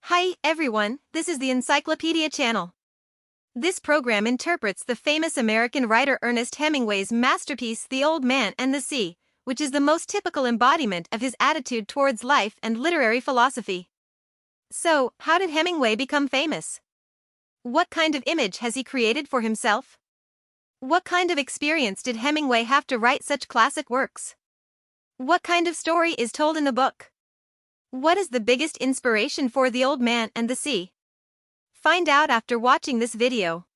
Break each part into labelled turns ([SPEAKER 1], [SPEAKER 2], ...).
[SPEAKER 1] Hi, everyone, this is the Encyclopedia Channel. This program interprets the famous American writer Ernest Hemingway's masterpiece The Old Man and the Sea, which is the most typical embodiment of his attitude towards life and literary philosophy. So, how did Hemingway become famous? What kind of image has he created for himself? What kind of experience did Hemingway have to write such classic works? What kind of story is told in the book? What is the biggest inspiration for The Old Man and the Sea? Find out after watching this video.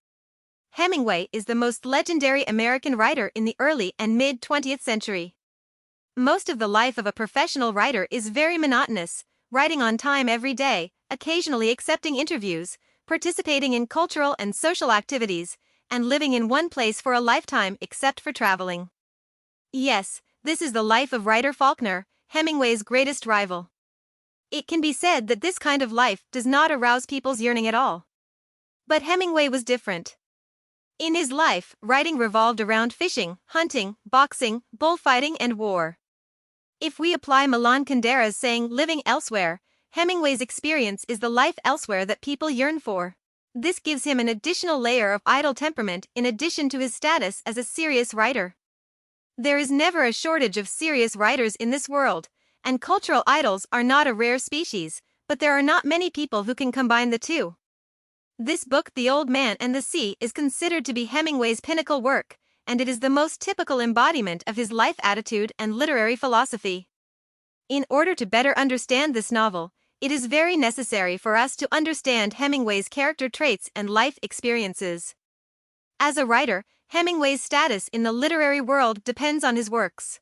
[SPEAKER 1] Hemingway is the most legendary American writer in the early and mid-20th century. Most of the life of a professional writer is very monotonous, writing on time every day, occasionally accepting interviews, participating in cultural and social activities, and living in one place for a lifetime except for traveling. Yes, this is the life of writer Faulkner, Hemingway's greatest rival. It can be said that this kind of life does not arouse people's yearning at all. But Hemingway was different. In his life, writing revolved around fishing, hunting, boxing, bullfighting, and war. If we apply Milan Kundera's saying living elsewhere, Hemingway's experience is the life elsewhere that people yearn for. This gives him an additional layer of idle temperament in addition to his status as a serious writer. There is never a shortage of serious writers in this world, and cultural idols are not a rare species, but there are not many people who can combine the two. This book, The Old Man and the Sea, is considered to be Hemingway's pinnacle work, and it is the most typical embodiment of his life attitude and literary philosophy. In order to better understand this novel, it is very necessary for us to understand Hemingway's character traits and life experiences. As a writer, Hemingway's status in the literary world depends on his works.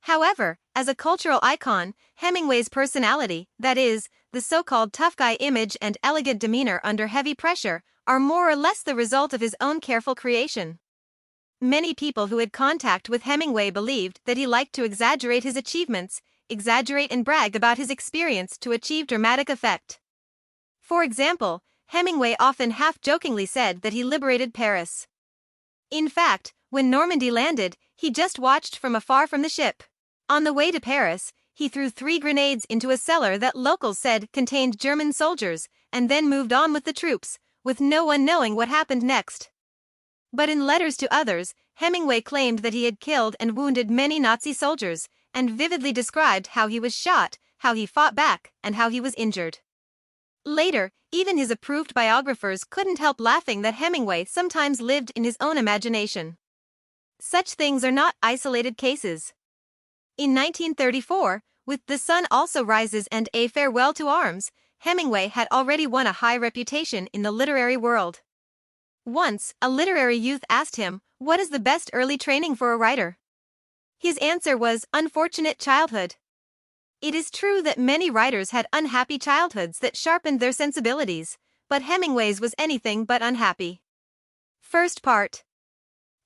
[SPEAKER 1] However, as a cultural icon, Hemingway's personality, that is, the so-called tough guy image and elegant demeanor under heavy pressure, are more or less the result of his own careful creation. Many people who had contact with Hemingway believed that he liked to exaggerate his achievements, exaggerate and brag about his experience to achieve dramatic effect. For example, Hemingway often half-jokingly said that he liberated Paris. In fact, when Normandy landed, he just watched from afar from the ship. On the way to Paris, he threw 3 grenades into a cellar that locals said contained German soldiers, and then moved on with the troops, with no one knowing what happened next. But in letters to others, Hemingway claimed that he had killed and wounded many Nazi soldiers, and vividly described how he was shot, how he fought back, and how he was injured. Later, even his approved biographers couldn't help laughing that Hemingway sometimes lived in his own imagination. Such things are not isolated cases. In 1934, with The Sun Also Rises and A Farewell to Arms, Hemingway had already won a high reputation in the literary world. Once, a literary youth asked him, "What is the best early training for a writer?" His answer was, "Unfortunate childhood." It is true that many writers had unhappy childhoods that sharpened their sensibilities, but Hemingway's was anything but unhappy. First part.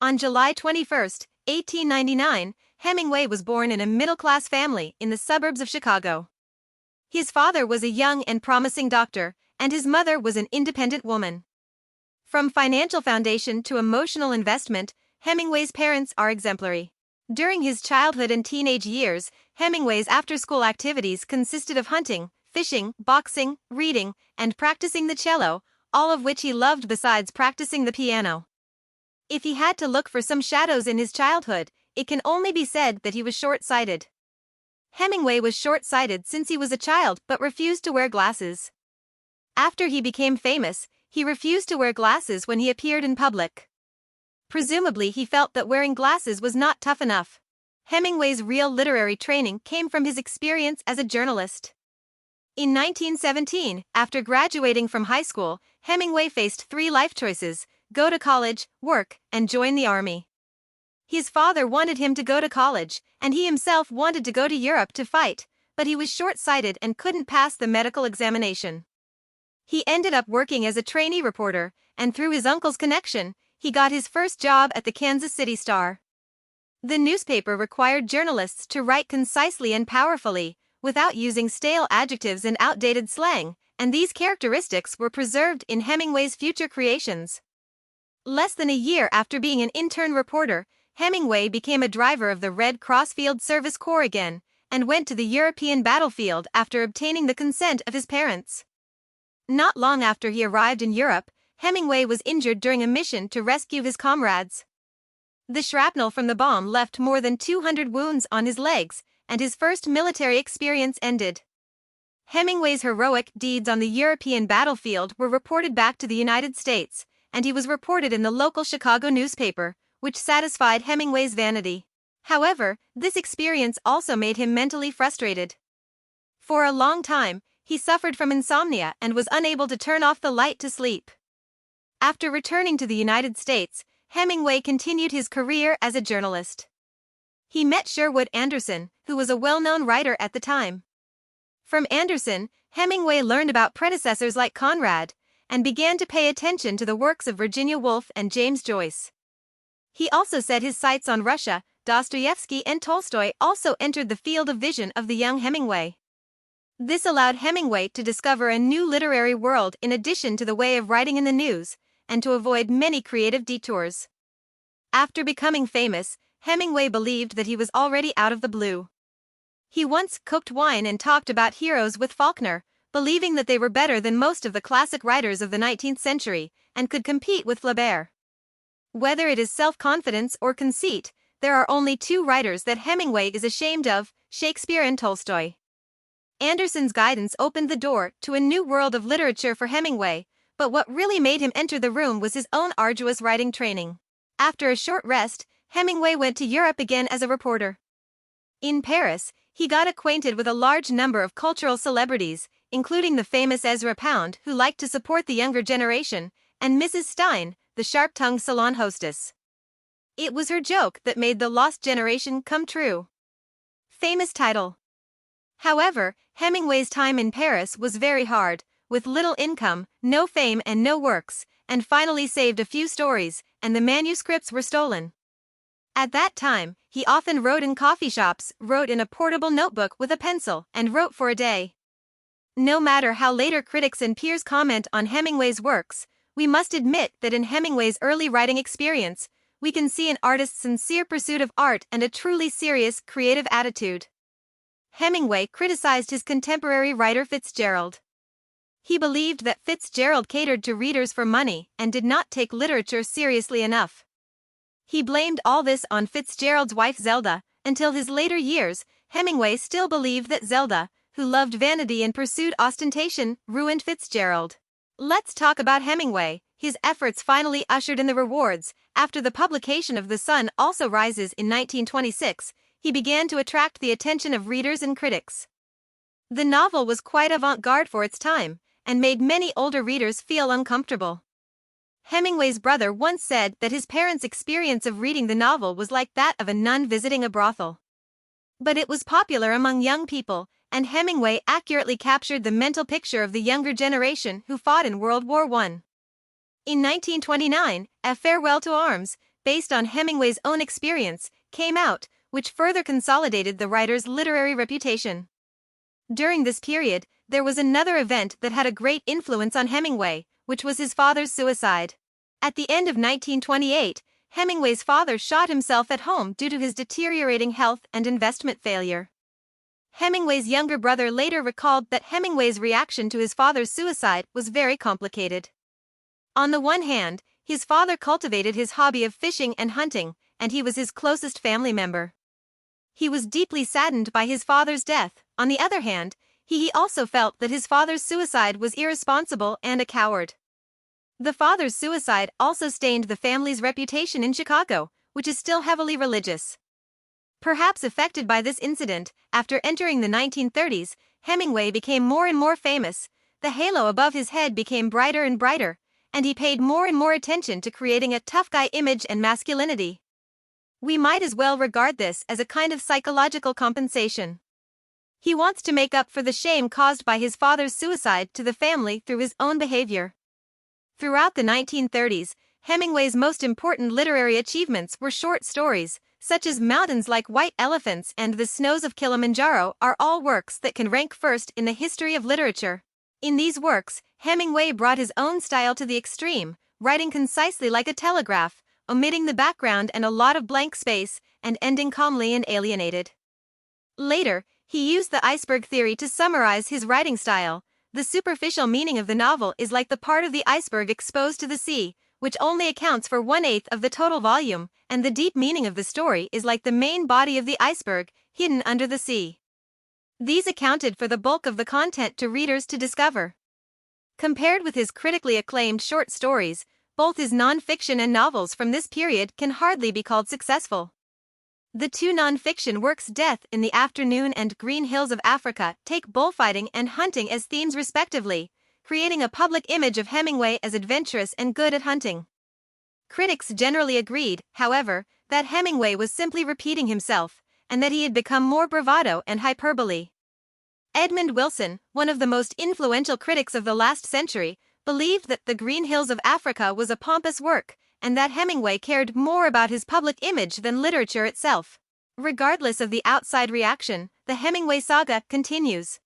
[SPEAKER 1] On July 21, 1899, Hemingway was born in a middle-class family in the suburbs of Chicago. His father was a young and promising doctor, and his mother was an independent woman. From financial foundation to emotional investment, Hemingway's parents are exemplary. During his childhood and teenage years, Hemingway's after-school activities consisted of hunting, fishing, boxing, reading, and practicing the cello, all of which he loved besides practicing the piano. If he had to look for some shadows in his childhood, it can only be said that he was short-sighted. Hemingway was short-sighted since he was a child but refused to wear glasses. After he became famous, he refused to wear glasses when he appeared in public. Presumably he felt that wearing glasses was not tough enough. Hemingway's real literary training came from his experience as a journalist. In 1917, after graduating from high school, Hemingway faced 3 life choices: go to college, work, and join the army. His father wanted him to go to college, and he himself wanted to go to Europe to fight, but he was short-sighted and couldn't pass the medical examination. He ended up working as a trainee reporter, and through his uncle's connection, he got his first job at the Kansas City Star. The newspaper required journalists to write concisely and powerfully, without using stale adjectives and outdated slang, and these characteristics were preserved in Hemingway's future creations. Less than a year after being an intern reporter, Hemingway became a driver of the Red Cross Field Service Corps again, and went to the European battlefield after obtaining the consent of his parents. Not long after he arrived in Europe, Hemingway was injured during a mission to rescue his comrades. The shrapnel from the bomb left more than 200 wounds on his legs, and his first military experience ended. Hemingway's heroic deeds on the European battlefield were reported back to the United States, and he was reported in the local Chicago newspaper, which satisfied Hemingway's vanity. However, this experience also made him mentally frustrated. For a long time, he suffered from insomnia and was unable to turn off the light to sleep. After returning to the United States, Hemingway continued his career as a journalist. He met Sherwood Anderson, who was a well-known writer at the time. From Anderson, Hemingway learned about predecessors like Conrad, and began to pay attention to the works of Virginia Woolf and James Joyce. He also set his sights on Russia. Dostoevsky and Tolstoy also entered the field of vision of the young Hemingway. This allowed Hemingway to discover a new literary world in addition to the way of writing in the news, and to avoid many creative detours. After becoming famous, Hemingway believed that he was already out of the blue. He once cooked wine and talked about heroes with Faulkner, believing that they were better than most of the classic writers of the 19th century, and could compete with Flaubert. Whether it is self-confidence or conceit, there are only two writers that Hemingway is ashamed of, Shakespeare and Tolstoy. Anderson's guidance opened the door to a new world of literature for Hemingway, but what really made him enter the room was his own arduous writing training. After a short rest, Hemingway went to Europe again as a reporter. In Paris, he got acquainted with a large number of cultural celebrities, including the famous Ezra Pound, who liked to support the younger generation, and Mrs. Stein, the sharp-tongued salon hostess. It was her joke that made the lost generation come true. Famous title. However, Hemingway's time in Paris was very hard, with little income, no fame and no works, and finally saved a few stories, and the manuscripts were stolen. At that time, he often wrote in coffee shops, wrote in a portable notebook with a pencil, and wrote for a day. No matter how later critics and peers comment on Hemingway's works, we must admit that in Hemingway's early writing experience, we can see an artist's sincere pursuit of art and a truly serious, creative attitude. Hemingway criticized his contemporary writer Fitzgerald. He believed that Fitzgerald catered to readers for money and did not take literature seriously enough. He blamed all this on Fitzgerald's wife Zelda. Until his later years, Hemingway still believed that Zelda, who loved vanity and pursued ostentation, ruined Fitzgerald. Let's talk about Hemingway. His efforts finally ushered in the rewards. After the publication of The Sun Also Rises in 1926, he began to attract the attention of readers and critics. The novel was quite avant-garde for its time, and made many older readers feel uncomfortable. Hemingway's brother once said that his parents' experience of reading the novel was like that of a nun visiting a brothel. But it was popular among young people, and Hemingway accurately captured the mental picture of the younger generation who fought in World War I. In 1929, A Farewell to Arms, based on Hemingway's own experience, came out, which further consolidated the writer's literary reputation. During this period, there was another event that had a great influence on Hemingway, which was his father's suicide. At the end of 1928, Hemingway's father shot himself at home due to his deteriorating health and investment failure. Hemingway's younger brother later recalled that Hemingway's reaction to his father's suicide was very complicated. On the one hand, his father cultivated his hobby of fishing and hunting, and he was his closest family member. He was deeply saddened by his father's death. On the other hand, he also felt that his father's suicide was irresponsible and a coward. The father's suicide also stained the family's reputation in Chicago, which is still heavily religious. Perhaps affected by this incident, after entering the 1930s, Hemingway became more and more famous. The halo above his head became brighter and brighter, and he paid more and more attention to creating a tough guy image and masculinity. We might as well regard this as a kind of psychological compensation. He wants to make up for the shame caused by his father's suicide to the family through his own behavior. Throughout the 1930s, Hemingway's most important literary achievements were short stories, such as Mountains Like White Elephants and The Snows of Kilimanjaro are all works that can rank first in the history of literature. In these works, Hemingway brought his own style to the extreme, writing concisely like a telegraph, omitting the background and a lot of blank space, and ending calmly and alienated. Later, he used the iceberg theory to summarize his writing style. the superficial meaning of the novel is like the part of the iceberg exposed to the sea, which only accounts for 1/8 of the total volume, and the deep meaning of the story is like the main body of the iceberg, hidden under the sea. These accounted for the bulk of the content to readers to discover. Compared with his critically acclaimed short stories, both his non-fiction and novels from this period can hardly be called successful. The two non-fiction works Death in the Afternoon and Green Hills of Africa take bullfighting and hunting as themes respectively, creating a public image of Hemingway as adventurous and good at hunting. Critics generally agreed, however, that Hemingway was simply repeating himself, and that he had become more bravado and hyperbole. Edmund Wilson, one of the most influential critics of the last century, believed that The Green Hills of Africa was a pompous work, and that Hemingway cared more about his public image than literature itself. Regardless of the outside reaction, the Hemingway saga continues.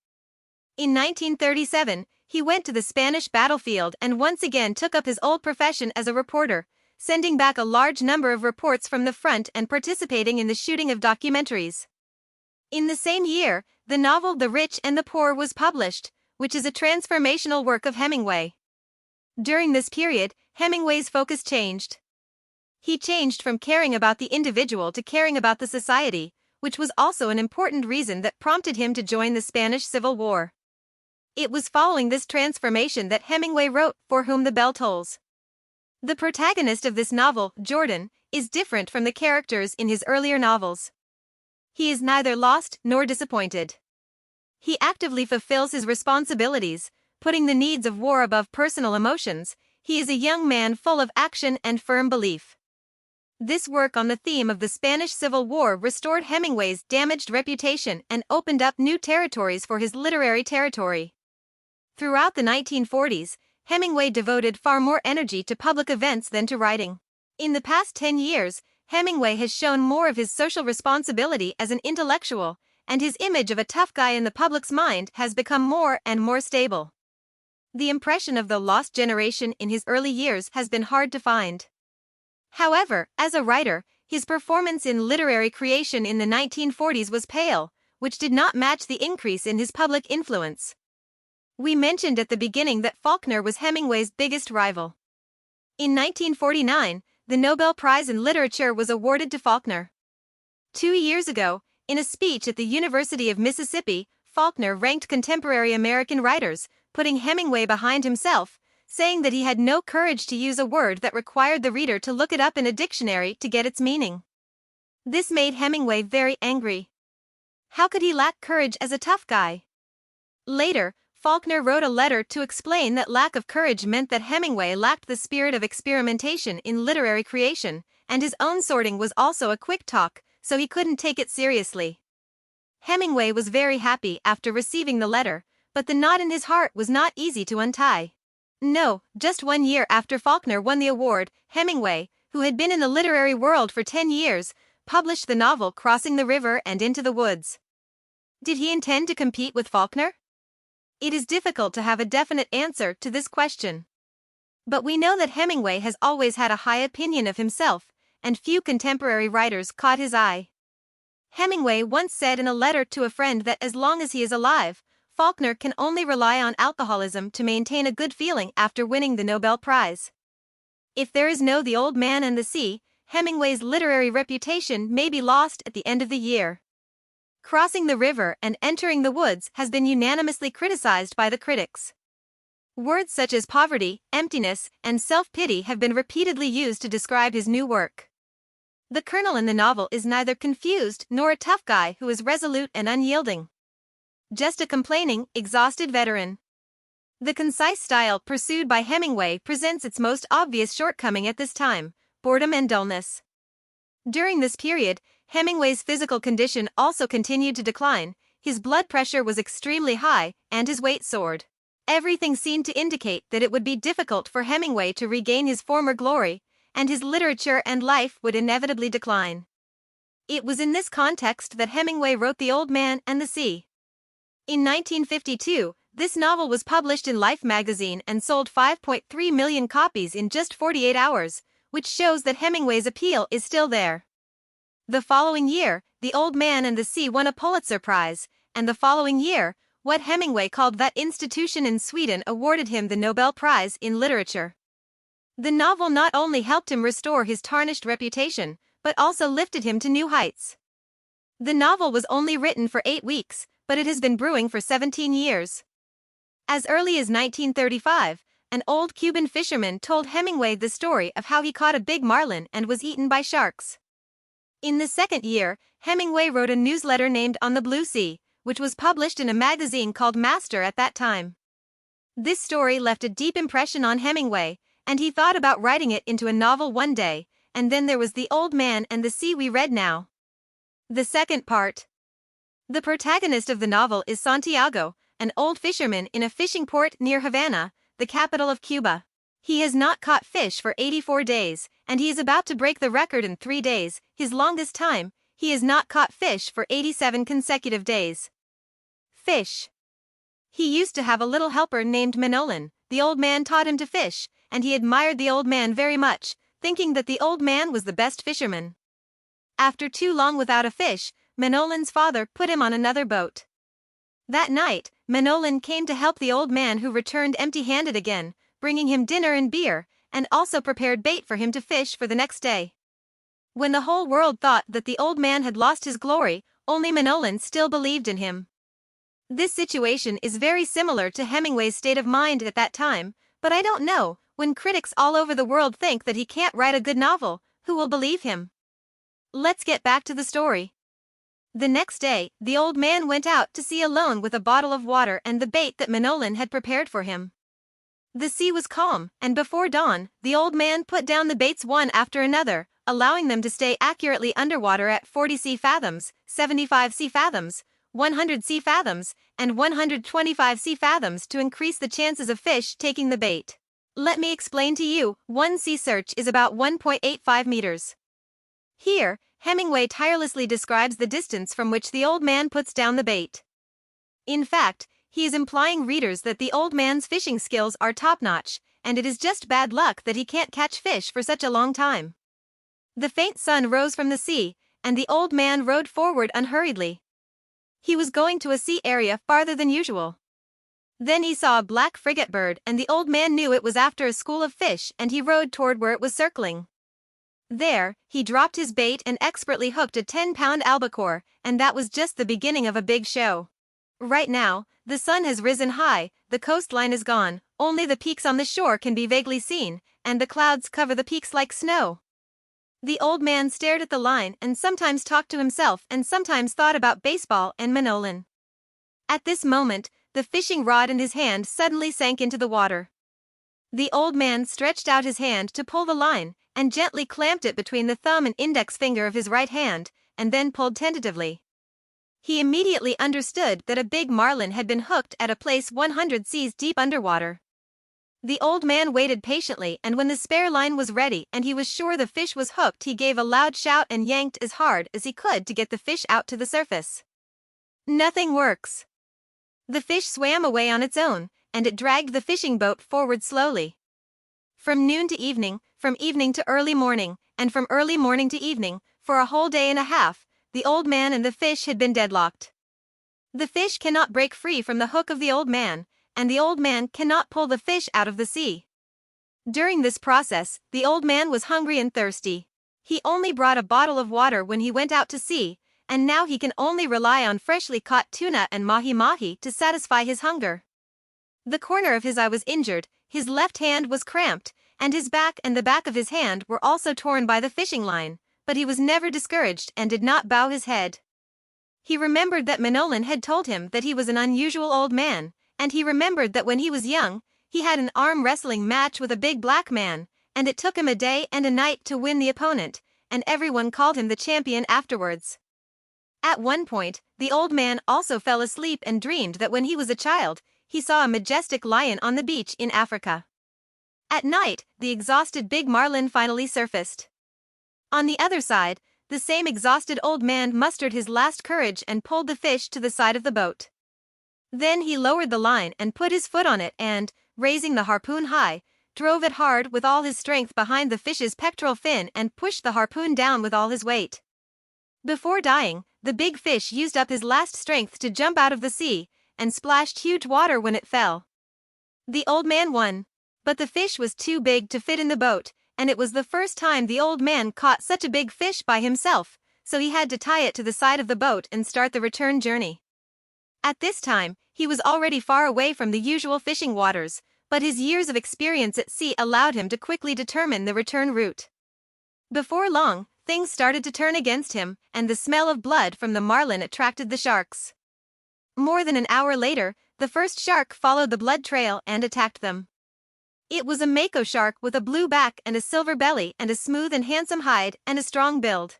[SPEAKER 1] In 1937, he went to the Spanish battlefield and once again took up his old profession as a reporter, sending back a large number of reports from the front and participating in the shooting of documentaries. In the same year, the novel The Rich and the Poor was published, which is a transformational work of Hemingway. During this period, Hemingway's focus changed. He changed from caring about the individual to caring about the society, which was also an important reason that prompted him to join the Spanish Civil War. It was following this transformation that Hemingway wrote For Whom the Bell Tolls. The protagonist of this novel, Jordan, is different from the characters in his earlier novels. He is neither lost nor disappointed. He actively fulfills his responsibilities, putting the needs of war above personal emotions. He is a young man full of action and firm belief. This work on the theme of the Spanish Civil War restored Hemingway's damaged reputation and opened up new territories for his literary territory. Throughout the 1940s, Hemingway devoted far more energy to public events than to writing. In the past 10 years, Hemingway has shown more of his social responsibility as an intellectual, and his image of a tough guy in the public's mind has become more and more stable. The impression of the lost generation in his early years has been hard to find. However, as a writer, his performance in literary creation in the 1940s was pale, which did not match the increase in his public influence. We mentioned at the beginning that Faulkner was Hemingway's biggest rival. In 1949, the Nobel Prize in Literature was awarded to Faulkner. 2 years ago, in a speech at the University of Mississippi, Faulkner ranked contemporary American writers, putting Hemingway behind himself, saying that he had no courage to use a word that required the reader to look it up in a dictionary to get its meaning. This made Hemingway very angry. How could he lack courage as a tough guy? Later, Faulkner wrote a letter to explain that lack of courage meant that Hemingway lacked the spirit of experimentation in literary creation, and his own sorting was also a quick talk, so he couldn't take it seriously. Hemingway was very happy after receiving the letter, but the knot in his heart was not easy to untie. No, just 1 year after Faulkner won the award, Hemingway, who had been in the literary world for 10 years, published the novel Crossing the River and Into the Woods. Did he intend to compete with Faulkner? It is difficult to have a definite answer to this question. But we know that Hemingway has always had a high opinion of himself, and few contemporary writers caught his eye. Hemingway once said in a letter to a friend that as long as he is alive, Faulkner can only rely on alcoholism to maintain a good feeling after winning the Nobel Prize. If there is no The Old Man and the Sea, Hemingway's literary reputation may be lost at the end of the year. Crossing the River and Entering the Woods has been unanimously criticized by the critics. Words such as poverty, emptiness, and self-pity have been repeatedly used to describe his new work. The Colonel in the novel is neither confused nor a tough guy who is resolute and unyielding. Just a complaining, exhausted veteran. The concise style pursued by Hemingway presents its most obvious shortcoming at this time: boredom and dullness. During this period, Hemingway's physical condition also continued to decline. His blood pressure was extremely high, and his weight soared. Everything seemed to indicate that it would be difficult for Hemingway to regain his former glory, and his literature and life would inevitably decline. It was in this context that Hemingway wrote The Old Man and the Sea. In 1952, this novel was published in Life magazine and sold 5.3 million copies in just 48 hours, which shows that Hemingway's appeal is still there. The following year, The Old Man and the Sea won a Pulitzer Prize, and the following year, what Hemingway called that institution in Sweden awarded him the Nobel Prize in Literature. The novel not only helped him restore his tarnished reputation, but also lifted him to new heights. The novel was only written for 8 weeks, but it has been brewing for 17 years. As early as 1935, an old Cuban fisherman told Hemingway the story of how he caught a big marlin and was eaten by sharks. In the second year, Hemingway wrote a newsletter named On the Blue Sea, which was published in a magazine called Master at that time. This story left a deep impression on Hemingway, and he thought about writing it into a novel one day, and then there was The Old Man and the Sea we read now. The second part. The protagonist of the novel is Santiago, an old fisherman in a fishing port near Havana, the capital of Cuba. He has not caught fish for 84 days, and he is about to break the record in 3 days, his longest time. He has not caught fish for 87 consecutive days. Fish. He used to have a little helper named Manolin. The old man taught him to fish, and he admired the old man very much, thinking that the old man was the best fisherman. After too long without a fish, Manolin's father put him on another boat. That night, Manolin came to help the old man, who returned empty-handed again, bringing him dinner and beer, and also prepared bait for him to fish for the next day. When the whole world thought that the old man had lost his glory, only Manolin still believed in him. This situation is very similar to Hemingway's state of mind at that time, but I don't know, when critics all over the world think that he can't write a good novel, who will believe him? Let's get back to the story. The next day, the old man went out to sea alone with a bottle of water and the bait that Manolin had prepared for him. The sea was calm, and before dawn, the old man put down the baits one after another, allowing them to stay accurately underwater at 40 sea fathoms, 75 sea fathoms, 100 sea fathoms, and 125 sea fathoms to increase the chances of fish taking the bait. Let me explain to you, one sea search is about 1.85 meters. Here, Hemingway tirelessly describes the distance from which the old man puts down the bait. In fact, he is implying readers that the old man's fishing skills are top-notch, and it is just bad luck that he can't catch fish for such a long time. The faint sun rose from the sea, and the old man rowed forward unhurriedly. He was going to a sea area farther than usual. Then he saw a black frigate bird, and the old man knew it was after a school of fish, and he rowed toward where it was circling. There, he dropped his bait and expertly hooked a 10-pound albacore, and that was just the beginning of a big show. Right now, the sun has risen high, the coastline is gone, only the peaks on the shore can be vaguely seen, and the clouds cover the peaks like snow. The old man stared at the line and sometimes talked to himself and sometimes thought about baseball and Manolin. At this moment, the fishing rod in his hand suddenly sank into the water. The old man stretched out his hand to pull the line, and gently clamped it between the thumb and index finger of his right hand, and then pulled tentatively. He immediately understood that a big marlin had been hooked at a place 100 seas deep underwater. The old man waited patiently, and when the spare line was ready and he was sure the fish was hooked, he gave a loud shout and yanked as hard as he could to get the fish out to the surface. Nothing works. The fish swam away on its own, and it dragged the fishing boat forward slowly. From noon to evening, from evening to early morning, and from early morning to evening, for a whole day and a half, the old man and the fish had been deadlocked. The fish cannot break free from the hook of the old man, and the old man cannot pull the fish out of the sea. During this process, the old man was hungry and thirsty. He only brought a bottle of water when he went out to sea, and now he can only rely on freshly caught tuna and mahi-mahi to satisfy his hunger. The corner of his eye was injured, his left hand was cramped, and his back and the back of his hand were also torn by the fishing line, but he was never discouraged and did not bow his head. He remembered that Manolin had told him that he was an unusual old man, and he remembered that when he was young, he had an arm wrestling match with a big black man, and it took him a day and a night to win the opponent, and everyone called him the champion afterwards. At one point, the old man also fell asleep and dreamed that when he was a child, he saw a majestic lion on the beach in Africa. At night, the exhausted big marlin finally surfaced. On the other side, the same exhausted old man mustered his last courage and pulled the fish to the side of the boat. Then he lowered the line and put his foot on it and, raising the harpoon high, drove it hard with all his strength behind the fish's pectoral fin and pushed the harpoon down with all his weight. Before dying, the big fish used up his last strength to jump out of the sea, and splashed huge water when it fell. The old man won. But the fish was too big to fit in the boat, and it was the first time the old man caught such a big fish by himself, so he had to tie it to the side of the boat and start the return journey. At this time, he was already far away from the usual fishing waters, but his years of experience at sea allowed him to quickly determine the return route. Before long, things started to turn against him, and the smell of blood from the marlin attracted the sharks. More than an hour later, the first shark followed the blood trail and attacked them. It was a mako shark with a blue back and a silver belly and a smooth and handsome hide and a strong build.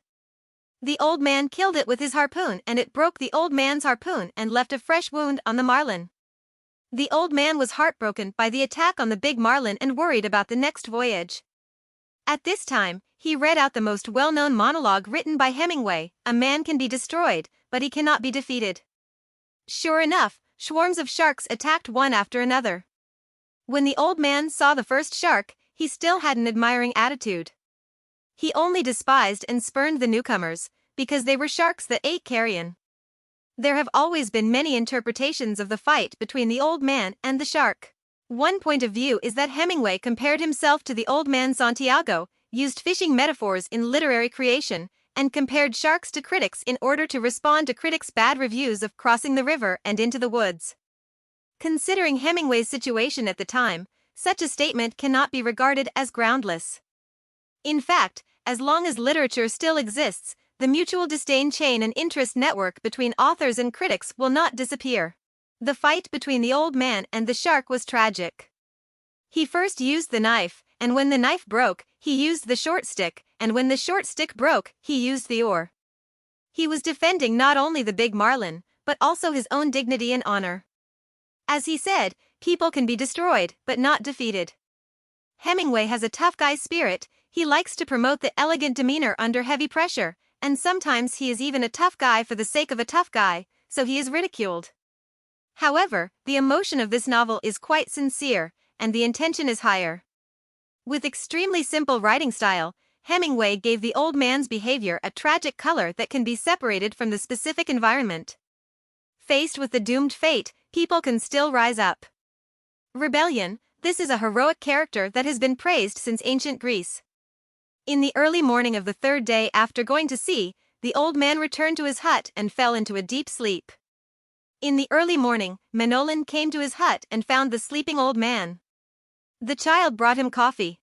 [SPEAKER 1] The old man killed it with his harpoon, and it broke the old man's harpoon and left a fresh wound on the marlin. The old man was heartbroken by the attack on the big marlin and worried about the next voyage. At this time, he read out the most well-known monologue written by Hemingway: "A man can be destroyed, but he cannot be defeated." Sure enough, swarms of sharks attacked one after another. When the old man saw the first shark, he still had an admiring attitude. He only despised and spurned the newcomers, because they were sharks that ate carrion. There have always been many interpretations of the fight between the old man and the shark. One point of view is that Hemingway compared himself to the old man Santiago, used fishing metaphors in literary creation, and compared sharks to critics in order to respond to critics' bad reviews of Crossing the River and Into the Woods. Considering Hemingway's situation at the time, such a statement cannot be regarded as groundless. In fact, as long as literature still exists, the mutual disdain chain and interest network between authors and critics will not disappear. The fight between the old man and the shark was tragic. He first used the knife, and when the knife broke, he used the short stick, and when the short stick broke, he used the oar. He was defending not only the big marlin, but also his own dignity and honor. As he said, people can be destroyed, but not defeated. Hemingway has a tough guy spirit. He likes to promote the elegant demeanor under heavy pressure, and sometimes he is even a tough guy for the sake of a tough guy, so he is ridiculed. However, the emotion of this novel is quite sincere, and the intention is higher. With extremely simple writing style, Hemingway gave the old man's behavior a tragic color that can be separated from the specific environment. Faced with the doomed fate, people can still rise up. Rebellion: this is a heroic character that has been praised since ancient Greece. In the early morning of the third day after going to sea, the old man returned to his hut and fell into a deep sleep. In the early morning, Manolin came to his hut and found the sleeping old man. The child brought him coffee.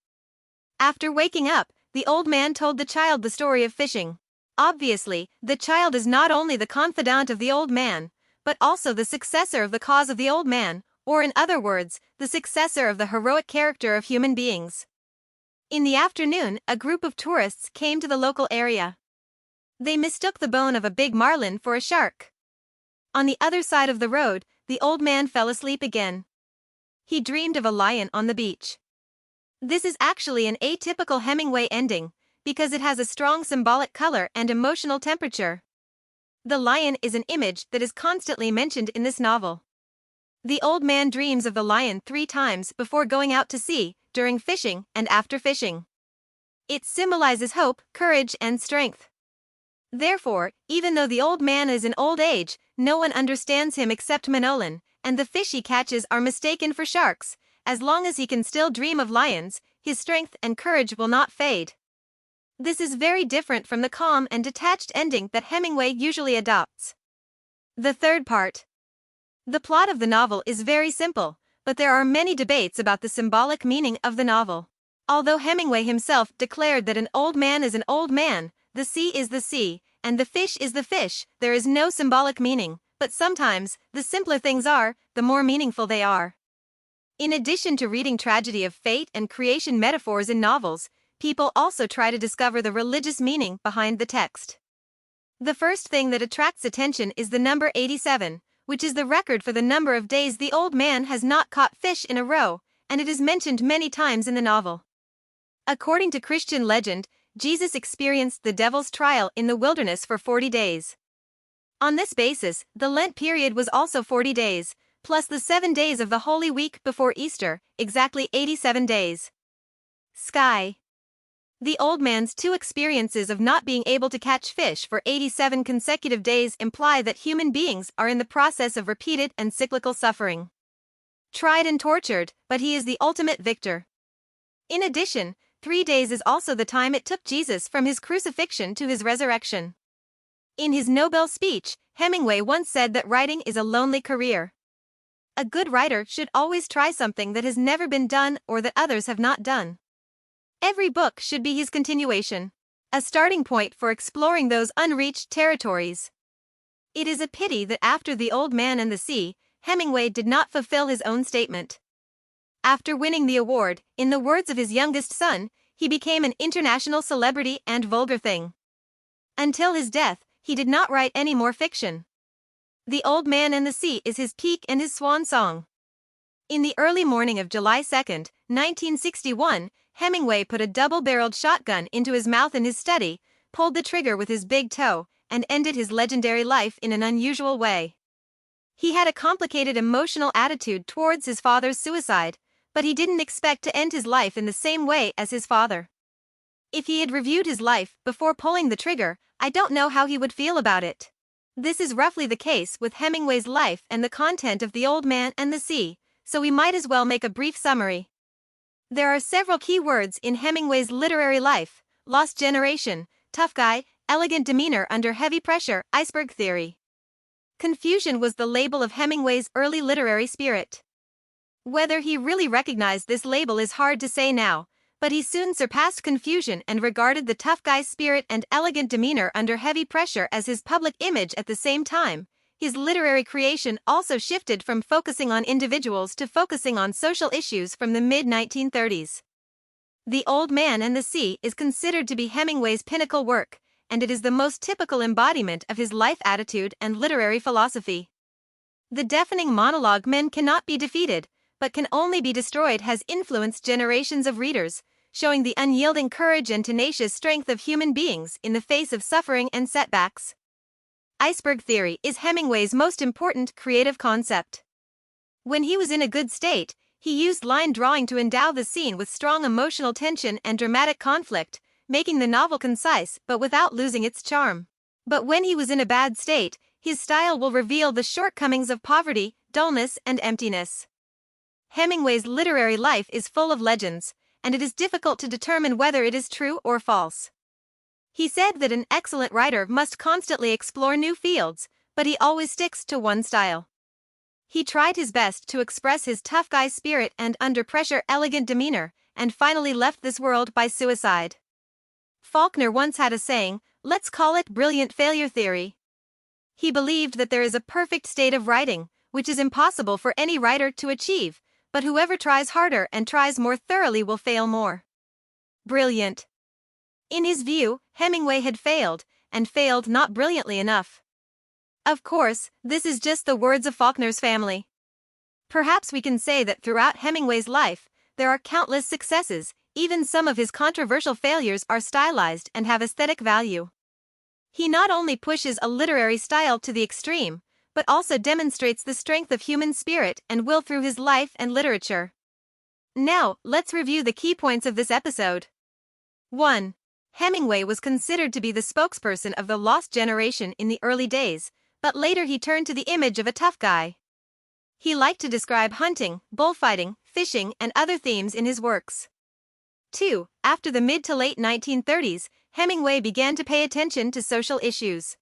[SPEAKER 1] After waking up, the old man told the child the story of fishing. Obviously, the child is not only the confidant of the old man, but also the successor of the cause of the old man, or in other words, the successor of the heroic character of human beings. In the afternoon, a group of tourists came to the local area. They mistook the bone of a big marlin for a shark. On the other side of the road, the old man fell asleep again. He dreamed of a lion on the beach. This is actually an atypical Hemingway ending, because it has a strong symbolic color and emotional temperature. The lion is an image that is constantly mentioned in this novel. The old man dreams of the lion 3 times before going out to sea, during fishing, and after fishing. It symbolizes hope, courage, and strength. Therefore, even though the old man is in old age, no one understands him except Manolin, and the fish he catches are mistaken for sharks. As long as he can still dream of lions, his strength and courage will not fade. This is very different from the calm and detached ending that Hemingway usually adopts. The third part. The plot of the novel is very simple, but there are many debates about the symbolic meaning of the novel. Although Hemingway himself declared that an old man is an old man, the sea is the sea, and the fish is the fish, there is no symbolic meaning, but sometimes, the simpler things are, the more meaningful they are. In addition to reading tragedy of fate and creation metaphors in novels, people also try to discover the religious meaning behind the text. The first thing that attracts attention is the number 87, which is the record for the number of days the old man has not caught fish in a row, and it is mentioned many times in the novel. According to Christian legend, Jesus experienced the devil's trial in the wilderness for 40 days. On this basis, the Lent period was also 40 days, plus the 7 days of the Holy Week before Easter, exactly 87 days. Sky. The old man's two experiences of not being able to catch fish for 87 consecutive days imply that human beings are in the process of repeated and cyclical suffering. Tried and tortured, but he is the ultimate victor. In addition, 3 days is also the time it took Jesus from his crucifixion to his resurrection. In his Nobel speech, Hemingway once said that writing is a lonely career. A good writer should always try something that has never been done or that others have not done. Every book should be his continuation, a starting point for exploring those unreached territories. It is a pity that after The Old Man and the Sea, Hemingway did not fulfill his own statement. After winning the award, in the words of his youngest son, he became an international celebrity and vulgar thing. Until his death, he did not write any more fiction. The Old Man and the Sea is his peak and his swan song. In the early morning of July 2, 1961, Hemingway put a double-barreled shotgun into his mouth in his study, pulled the trigger with his big toe, and ended his legendary life in an unusual way. He had a complicated emotional attitude towards his father's suicide, but he didn't expect to end his life in the same way as his father. If he had reviewed his life before pulling the trigger, I don't know how he would feel about it. This is roughly the case with Hemingway's life and the content of The Old Man and the Sea, so we might as well make a brief summary. There are several key words in Hemingway's literary life: lost generation, tough guy, elegant demeanor under heavy pressure, iceberg theory. Confusion was the label of Hemingway's early literary spirit. Whether he really recognized this label is hard to say now, but he soon surpassed confusion and regarded the tough guy spirit and elegant demeanor under heavy pressure as his public image at the same time. His literary creation also shifted from focusing on individuals to focusing on social issues from the mid-1930s. The Old Man and the Sea is considered to be Hemingway's pinnacle work, and it is the most typical embodiment of his life attitude and literary philosophy. The deafening monologue "Men cannot be defeated, but can only be destroyed" has influenced generations of readers, showing the unyielding courage and tenacious strength of human beings in the face of suffering and setbacks. Iceberg theory is Hemingway's most important creative concept. When he was in a good state, he used line drawing to endow the scene with strong emotional tension and dramatic conflict, making the novel concise but without losing its charm. But when he was in a bad state, his style will reveal the shortcomings of poverty, dullness, and emptiness. Hemingway's literary life is full of legends, and it is difficult to determine whether it is true or false. He said that an excellent writer must constantly explore new fields, but he always sticks to one style. He tried his best to express his tough guy spirit and under pressure elegant demeanor, and finally left this world by suicide. Faulkner once had a saying, "Let's call it brilliant failure theory." He believed that there is a perfect state of writing, which is impossible for any writer to achieve, but whoever tries harder and tries more thoroughly will fail more. Brilliant. In his view, Hemingway had failed, and failed not brilliantly enough. Of course, this is just the words of Faulkner's family. Perhaps we can say that throughout Hemingway's life, there are countless successes. Even some of his controversial failures are stylized and have aesthetic value. He not only pushes a literary style to the extreme, but also demonstrates the strength of human spirit and will through his life and literature. Now, let's review the key points of this episode. 1. Hemingway was considered to be the spokesperson of the lost generation in the early days, but later he turned to the image of a tough guy. He liked to describe hunting, bullfighting, fishing, and other themes in his works. 2. After the mid to late 1930s, Hemingway began to pay attention to social issues.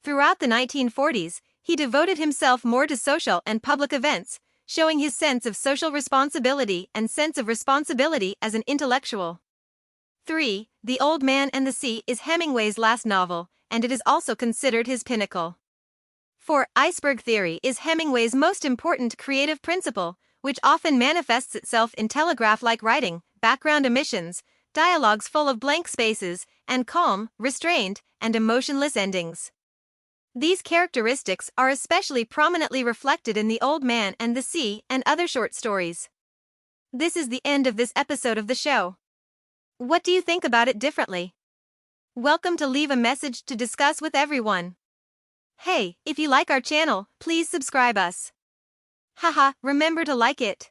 [SPEAKER 1] Throughout the 1940s, he devoted himself more to social and public events, showing his sense of social responsibility and sense of responsibility as an intellectual. 3. The Old Man and the Sea is Hemingway's last novel, and it is also considered his pinnacle. 4. Iceberg theory is Hemingway's most important creative principle, which often manifests itself in telegraph-like writing, background omissions, dialogues full of blank spaces, and calm, restrained, and emotionless endings. These characteristics are especially prominently reflected in The Old Man and the Sea and other short stories. This is the end of this episode of the show. What do you think about it differently? Welcome to leave a message to discuss with everyone. Hey, if you like our channel, please subscribe us. Haha, remember to like it.